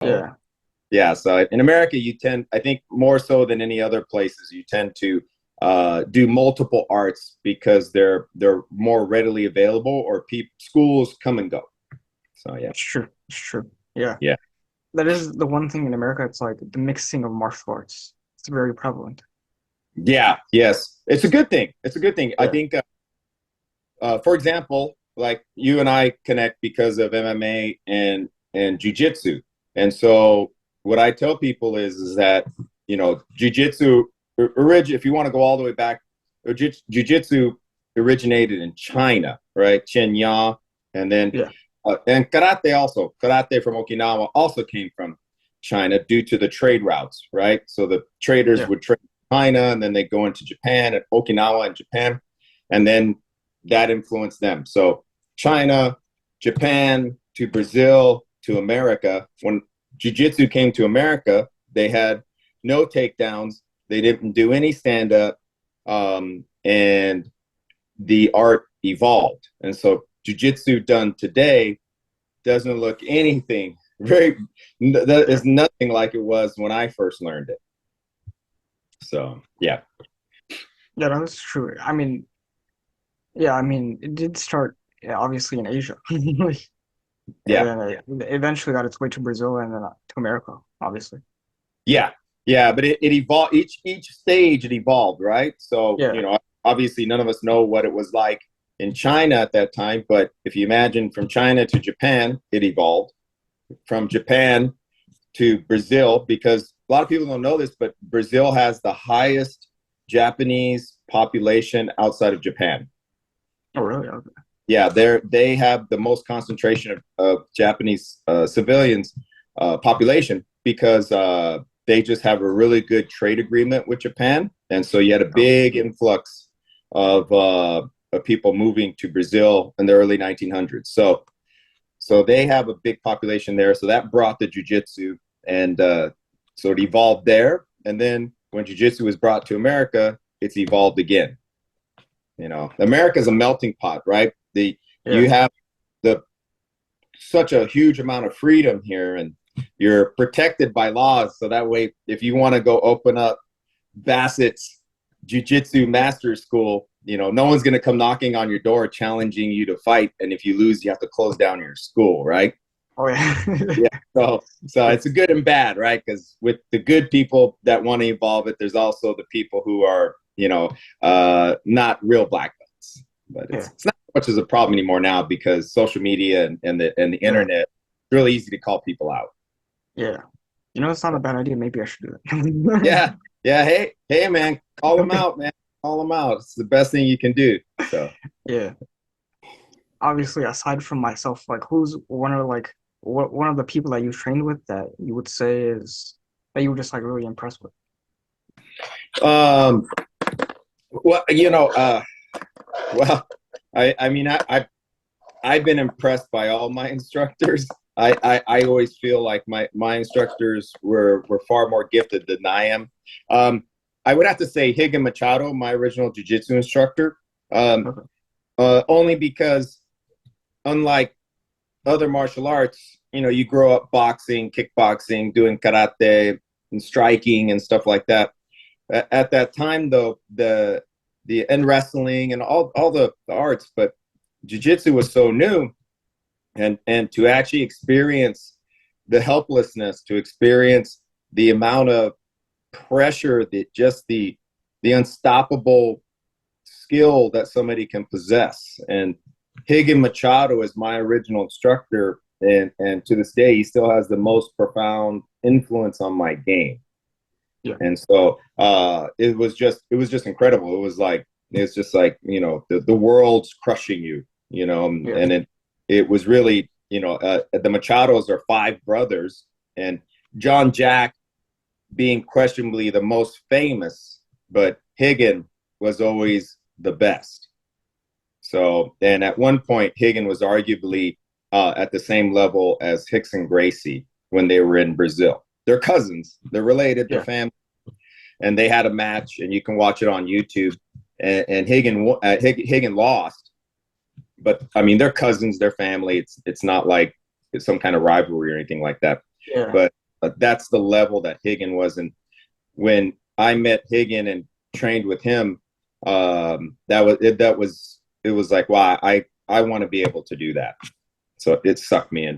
Yeah, Yeah, so in America, I think more so than any other places, you tend to do multiple arts because they're more readily available, or schools come and go. So yeah, it's true. It's true. Yeah. yeah, That is the one thing in America. It's like the mixing of martial arts. It's very prevalent. yeah, yes. It's a good thing. It's a good thing. I Yeah. think, for example, like you and I connect because of MMA and Jiu-Jitsu, and so what I tell people is that Jiu-Jitsu if you want to go all the way back, Jiu-Jitsu originated in China, right? Chenya, and then Yeah. and karate from Okinawa also came from China due to the trade routes, right? So the traders Yeah. would trade China, and then they go into Japan and Okinawa and Japan, and then that influenced them. So China, Japan to Brazil to America. When jiu-jitsu came to America, they had no takedowns. They didn't do any stand up, and the art evolved. And so jiu-jitsu done today doesn't look anything very. That Yeah. is nothing like it was when I first learned it. So yeah, Yeah, that's true. I mean, yeah, I mean, it did start obviously in Asia, and yeah, then it eventually got its way to Brazil and then to America, obviously. yeah, yeah. But it evolved. Each stage it evolved, right? So Yeah, obviously none of us know what it was like in China at that time. But if you imagine from China to Japan, it evolved. From Japan to Brazil, because a lot of people don't know this, but Brazil has the highest Japanese population outside of Japan. oh really? Okay. Yeah, they have the most concentration of Japanese civilians population because they just have a really good trade agreement with Japan, and so you had a Oh, big influx of people moving to Brazil in the early 1900s. So they have a big population there. So that brought the jujitsu, and so it evolved there. And then when jujitsu was brought to America, it's evolved again. America's a melting pot, right? yeah. You have the such a huge amount of freedom here, and you're protected by laws. So that way, if you want to go open up Bassett's Jiu-Jitsu Master School, no one's going to come knocking on your door challenging you to fight. And if you lose, you have to close down your school, right? Oh yeah. Yeah. So it's a good and bad, right? Because with the good people that want to evolve it, there's also the people who are, not real black belts. But Yeah. it's not much as a problem anymore now because social media and the Yeah. internet, it's really easy to call people out. Yeah. You know, it's not a bad idea. Maybe I should do it. Yeah. Yeah. Hey, man, call them out, man. Call them out. It's the best thing you can do. So Yeah. Obviously, aside from myself, like who's one of like what one of the people that you trained with that you would say is that you were just like really impressed with? um well, well, I mean, I've been impressed by all my instructors. I always feel like my instructors were far more gifted than I am. I would have to say Higan Machado, my original jiu-jitsu instructor, um, Okay. only because unlike other martial arts, you grow up boxing, kickboxing, doing karate and striking and stuff like that. At that time, though, the wrestling and all the arts, but jiu-jitsu was so new, and to actually experience the helplessness, to experience the amount of pressure, that just the unstoppable skill that somebody can possess. And Higan Machado is my original instructor, and to this day he still has the most profound influence on my game. Yeah. And so it was just incredible. It's just like the world's crushing you, Yeah. and it was really, the Machados are five brothers, and John Jack being questionably the most famous, but Higan was always the best. So, and at one point, Higan was arguably at the same level as Rickson Gracie when they were in Brazil. They're cousins, they're related, they're Yeah. family, and they had a match, and you can watch it on YouTube. And Higan lost, but I mean, they're cousins, they're family. It's not like it's some kind of rivalry or anything like that. Yeah. but that's the level that Higgin was. And when I met Higgin and trained with him, it was like, wow, I want to be able to do that. So it sucked me in. But